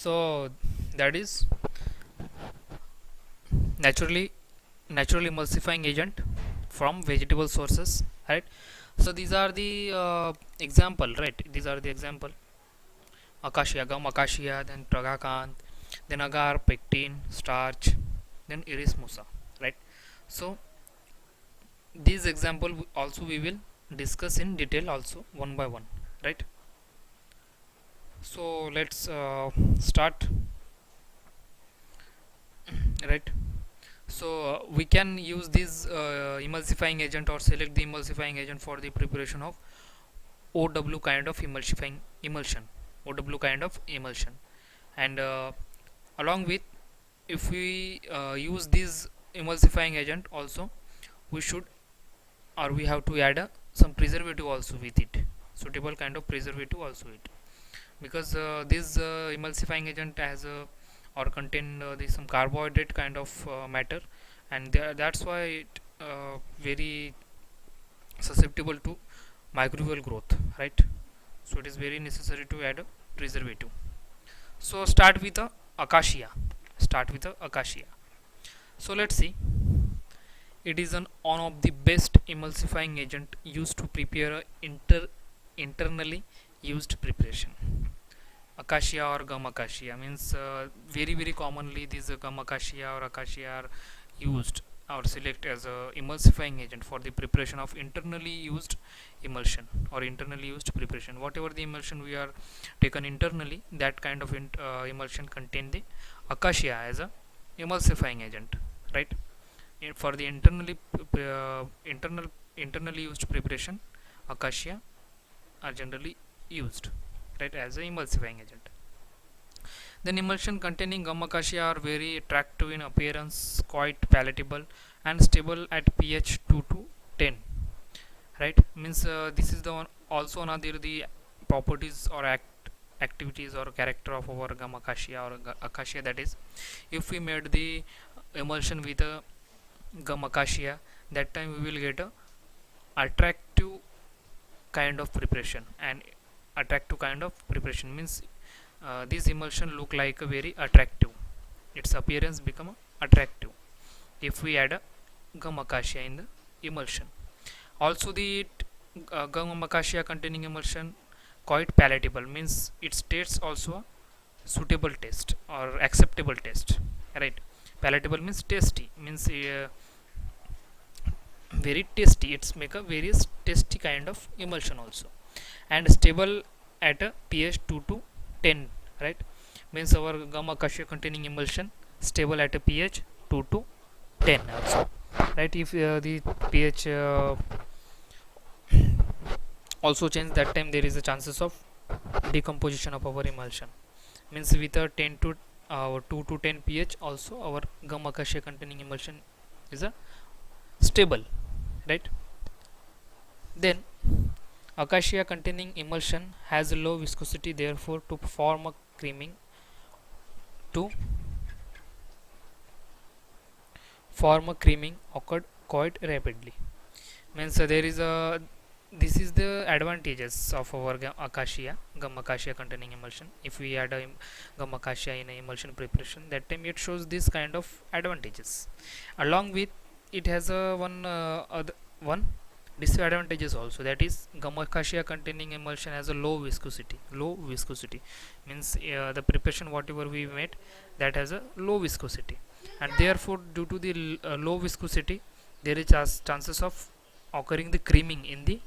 So that is naturally natural emulsifying agent from vegetable sources, right? So these are the example, right? These are the example: acacia, gum acacia, then tragacanth, then agar, pectin, starch, then erismosa, right? So these example also we will discuss in detail also one by one, right? So let's start, right? So we can use this emulsifying agent or select the emulsifying agent for the preparation of OW kind of emulsion, OW kind of emulsion, and along with, if we use this emulsifying agent also, we should, or we have to add some preservative also with it, suitable kind of preservative also it, because this emulsifying agent has or contain some carbohydrate kind of matter, and that's why it very susceptible to microbial growth, right? So it is very necessary to add a preservative. So start with the acacia. So let's see. It is one of the best emulsifying agent used to prepare a internally used preparation. Acacia or gum acacia means very commonly these gum acacia or acacia are used or select as a emulsifying agent for the preparation of internally used emulsion or internally used preparation. Whatever the emulsion we are taken internally, that kind of emulsion contain the acacia as a emulsifying agent, right? For the internally used preparation, acacia are generally used, right, as a emulsifying agent. Then emulsion containing gum acacia are very attractive in appearance, quite palatable, and stable at pH 2 to 10. Right? Means this is the one, also another the properties or activities or character of our gum acacia or acacia. That is, if we made the emulsion with a gum acacia, that time we will get a attractive kind of preparation, and attractive kind of preparation means this emulsion look like a very attractive, its appearance become attractive if we add a gum acacia in the emulsion. Also the gum acacia containing emulsion quite palatable means its tastes also a suitable taste or acceptable taste, right? Palatable means tasty, means very tasty, it's make a very tasty kind of emulsion also, and stable at a pH 2 to 10, right? Means our gum acacia containing emulsion stable at a pH 2 to 10 also, right? If the pH also change, that time there is a chances of decomposition of our emulsion. Means with a 10 to 2 to 10 pH also our gum acacia containing emulsion is a stable, right? Then acacia containing emulsion has a low viscosity, therefore to form a creaming to form a creaming occurred quite rapidly. Means there is a, this is the advantages of our gum acacia containing emulsion. If we add a gum acacia in a emulsion preparation, that time it shows this kind of advantages. Along with, it has a one disadvantages also, that is gum acacia containing emulsion has a low viscosity means the preparation whatever we made, that has a low viscosity, and therefore due to the low viscosity, there is chances of occurring the creaming in the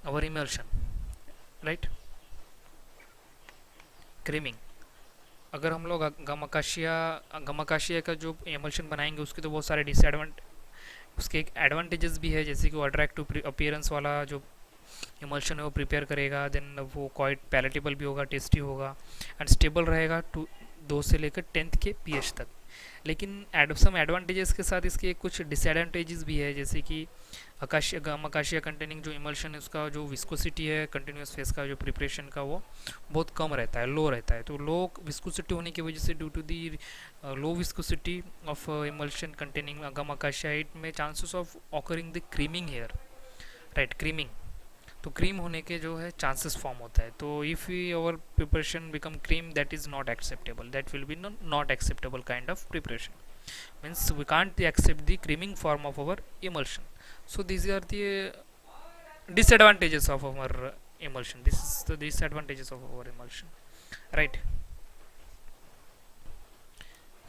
our emulsion, right? Creaming, अगर हम लोग गम acacia का जो emulsion बनाएंगे उसके तो बहुत सारे उसके एक एडवांटेजेस भी है, जैसे कि वो अट्रैक्टिव अपीयरेंस वाला जो एमल्शन है वो प्रिपेयर करेगा, देन वो क्वाइट पैलेटेबल भी होगा, टेस्टी होगा, एंड स्टेबल रहेगा 2 से लेकर 10th के पीएच तक। लेकिन सम एडवांटेजेस के साथ इसके कुछ डिसएडवांटेजेस भी है, जैसे कि गम अकाशिया कंटेनिंग जो इमल्शन है उसका जो विस्कोसिटी है कंटिन्यूस फेस का जो प्रिपरेशन का वो बहुत कम रहता है, लो रहता है। तो लो विस्कोसिटी होने की वजह से due to the low viscosity of emulsion containing gum acacia, it में chances of occurring the creaming here, right, creaming. तो क्रीम होने के जो है चांसेस फॉर्म होता है. तो if our preparation become cream, that is not acceptable, that will be not acceptable kind of preparation. Means we can't accept the creaming form of our emulsion. So these are the disadvantages of our emulsion. This is the disadvantages of our emulsion, right?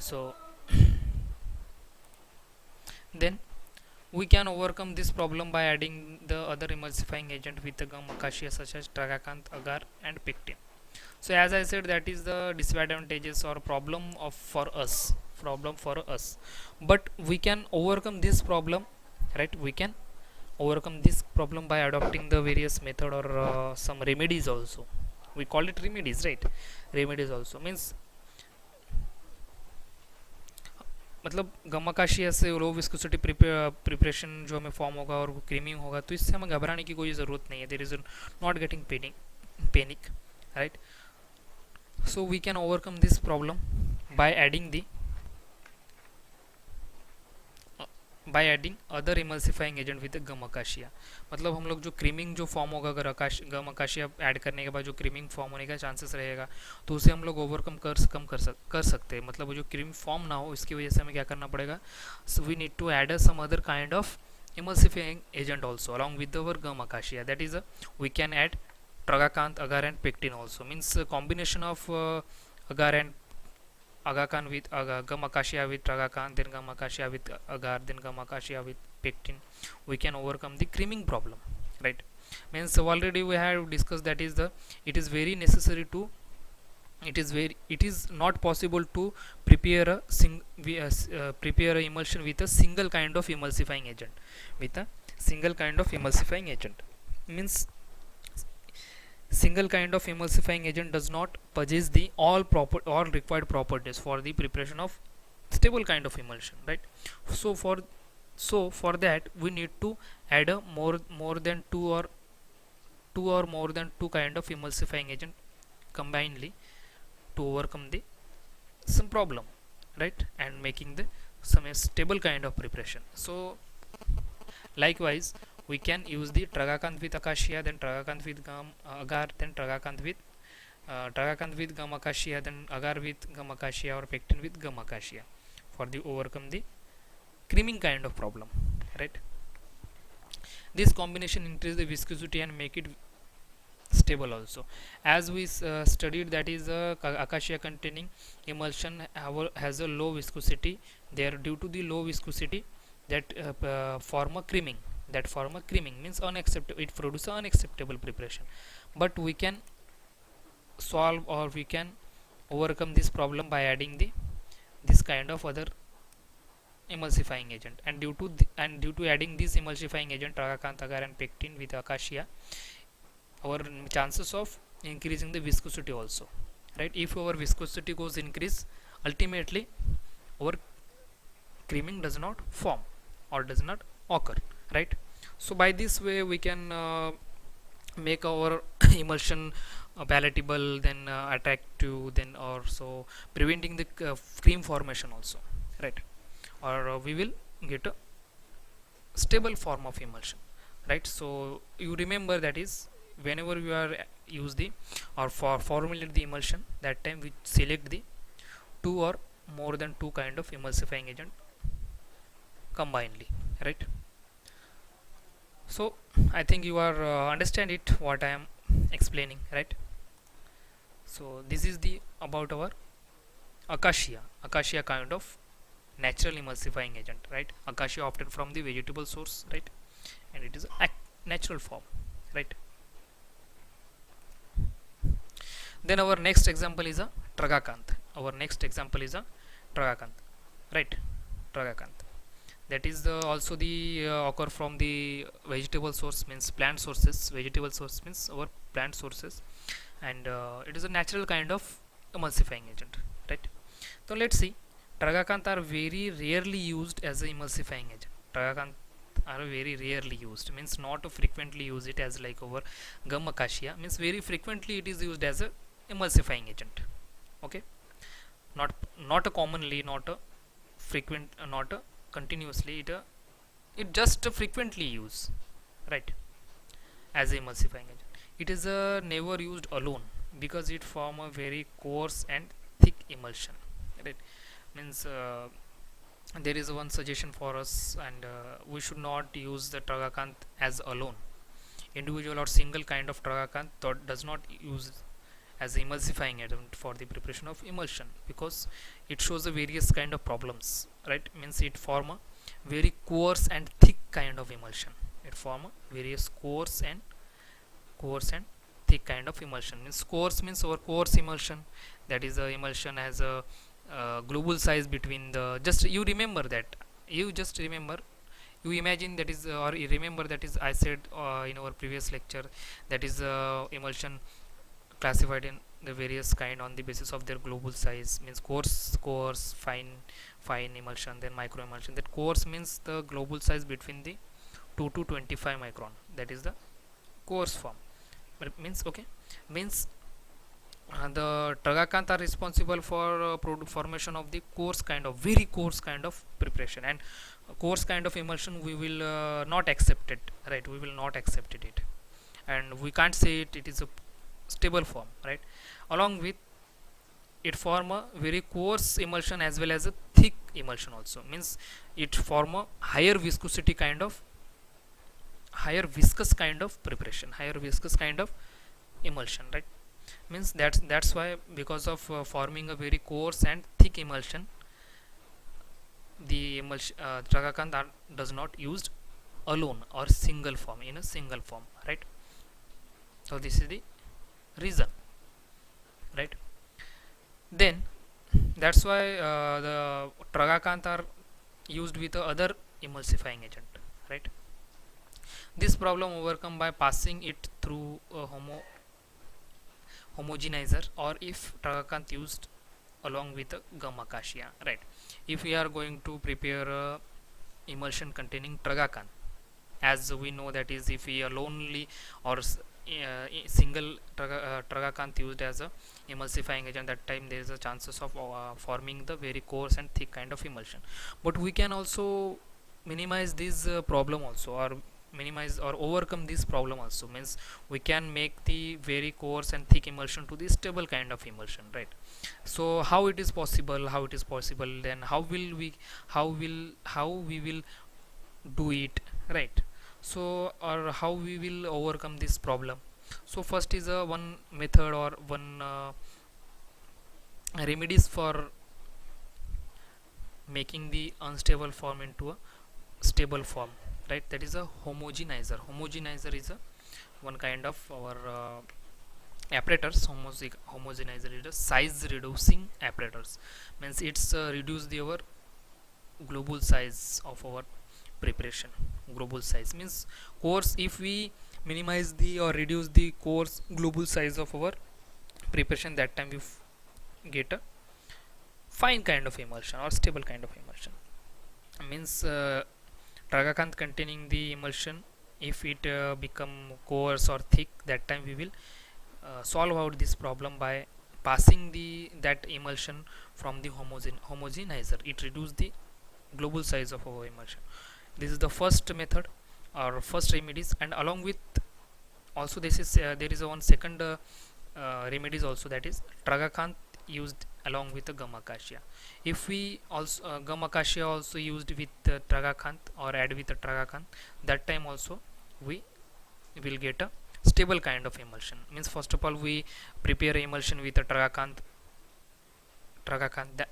So then we can overcome this problem by adding the other emulsifying agent with the gum acacia such as tragacanth, agar and pectin. So as I said, that is the disadvantages or problem for us, but we can overcome this problem, right? We can overcome this problem by adopting the various method or some remedies also. We call it remedies, right? Remedies also means मतलब गमाकाशिया से low viscosity preparation जो हमें form होगा और creaming होगा, तो इससे हमें घबराने की कोई ज़रूरत नहीं है. There is not getting panic, right? So we can overcome this problem by adding other emulsifying agent with the gum acacia. मतलब हम लोग जो क्रीमिंग जो फॉर्म होगा अगर गम अकाशिया ऐड करने के बाद जो क्रीमिंग फॉर्म होने का चांसेस रहेगा, तो उसे हम लोग ओवरकम कर सकते हैं. मतलब वो जो क्रीम फॉर्म ना हो, इसकी वजह से हमें क्या करना पड़ेगा? So we need to add some other kind of emulsifying agent also along with our gum acacia. That is we can add tragacanth, agar and pectin also. Means a combination of agar and agacan with gum acacia with tragacanth, then gum acacia with agar, then gum acacia with pectin. We can overcome the creaming problem, right? Means already we have discussed that is it is very necessary to it is not possible to prepare prepare a emulsion with a single kind of emulsifying agent. Means single kind of emulsifying agent does not possess the all required properties for the preparation of stable kind of emulsion, right? So for that we need to add a more than two or more than two kind of emulsifying agent combinedly to overcome the some problem, right? And making the some stable kind of preparation. So likewise we can use the tragacanth with acacia, then tragacanth with gum agar, then tragacanth with gum acacia, then agar with gum acacia, or pectin with gum acacia for the overcome the creaming kind of problem, right? This combination increase the viscosity and make it stable also. As we studied, that is acacia containing emulsion has a low viscosity. There, due to the low viscosity, that form a creaming. Means unacceptable. It produces unacceptable preparation. But we can solve or we can overcome this problem by adding this kind of other emulsifying agent. And due to adding this emulsifying agent tragacanth, agar and pectin with acacia, our chances of increasing the viscosity also, right? If our viscosity goes increase, ultimately our creaming does not form or does not occur, right? So by this way we can make our emulsion palatable, then attractive, then also preventing the cream formation also, right? Or we will get a stable form of emulsion, right? So you remember that is whenever you are use the or formulate the emulsion, that time we select the two or more than two kind of emulsifying agent combinedly, right? So I think you are understand it what I am explaining, right? So this is the about our acacia kind of natural emulsifying agent, right? Acacia obtained from the vegetable source, right? And it is a natural form, right? Then our next example is a tragacanth. Right? Tragacanth. That is also the occur from the vegetable source, means plant sources. Vegetable source means our plant sources, and it is a natural kind of emulsifying agent, right? So let's see. Tragacanth are very rarely used as a emulsifying agent. Tragacanth are very rarely used, means not frequently use it as like over gum acacia, means very frequently it is used as a emulsifying agent. Okay, not a commonly, not a frequent, not a continuously, it just frequently use, right? as a emulsifying agent. It is never used alone because it form a very coarse and thick emulsion, right? Means there is one suggestion for us, and we should not use the tragacanth as alone. Individual or single kind of tragacanth does not use as emulsifying agent for the preparation of emulsion because it shows a various kind of problems, right? Means it form a very coarse and thick kind of emulsion. It form a various coarse and thick kind of emulsion. Means coarse means our coarse emulsion, that is the emulsion has a global size between the, just you remember that, you just remember, you imagine that is, or you remember that is I said in our previous lecture, that is emulsion classified in the various kind on the basis of their global size. Means coarse, fine emulsion, then micro emulsion. That coarse means the global size between the 2 to 25 micron, that is the coarse form. But it means, okay, means the tragacanth are responsible for formation of the coarse kind of, very coarse kind of preparation, and coarse kind of emulsion we will not accept it, right? We will not accept it, and we can't say it is a stable form, right? Along with it form a very coarse emulsion as well as a thick emulsion also. Means it form a higher viscosity kind of, higher viscous kind of preparation, higher viscous kind of emulsion, right? Means that's why, because of forming a very coarse and thick emulsion, the emulsion tragacanth does not used alone or single form, in a single form, right? So this is the reason, right? Then that's why the tragacanth are used with other emulsifying agent, right? This problem overcome by passing it through a homogenizer, or if tragacanth used along with a gum acacia, right? If we are going to prepare a emulsion containing tragacanth, as we know that is, if we alone or single tragacanth used as a emulsifying agent, that time there is a chances of forming the very coarse and thick kind of emulsion. But we can also minimize this problem also, or minimize or overcome this problem also. Means we can make the very coarse and thick emulsion to the stable kind of emulsion, right? So how it is possible, then how we will do it, right? So, or how we will overcome this problem. So first is a one method or one remedies for making the unstable form into a stable form, right? That is a homogenizer is a one kind of our apparatus. Homogenizer is a size reducing apparatus. Means it's reduce the our global size of our preparation. Global size means coarse, if we minimize the or reduce the coarse global size of our preparation, that time we get a fine kind of emulsion or stable kind of emulsion. Means tragacanth containing the emulsion, if it become coarse or thick, that time we will solve out this problem by passing the that emulsion from the homogenizer. It reduce the global size of our emulsion. This is the first method or first remedies, and along with also this is there is a one second remedies also, that is tragacanth used along with the gum acacia. If we also gum acacia also used with tragacanth or add with the tragacanth, that time also we will get a stable kind of emulsion. Means first of all we prepare emulsion with a tragacanth,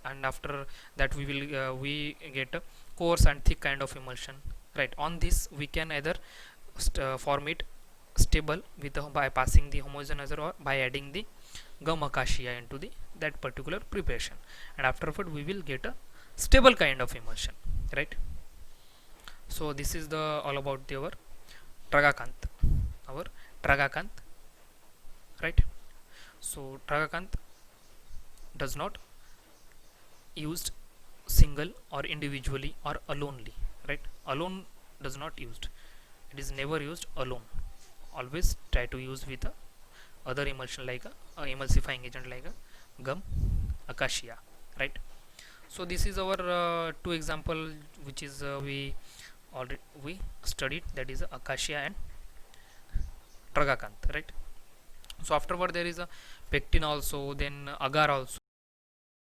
and after that we will we get a coarse and thick kind of emulsion, right? On this we can either form it stable with by passing the homogenizer, or by adding the gum acacia into the that particular preparation, and afterward we will get a stable kind of emulsion, right? So this is the all about the tragacanth our tragacanth, right? So tragacanth does not used single or individually or alonely, right? Alone does not used, it is never used alone. Always try to use with a other emulsion like a emulsifying agent like a gum acacia, right? So this is our two example which is we already we studied, that is acacia and tragacanth, right? So afterward there is a pectin also, then agar also.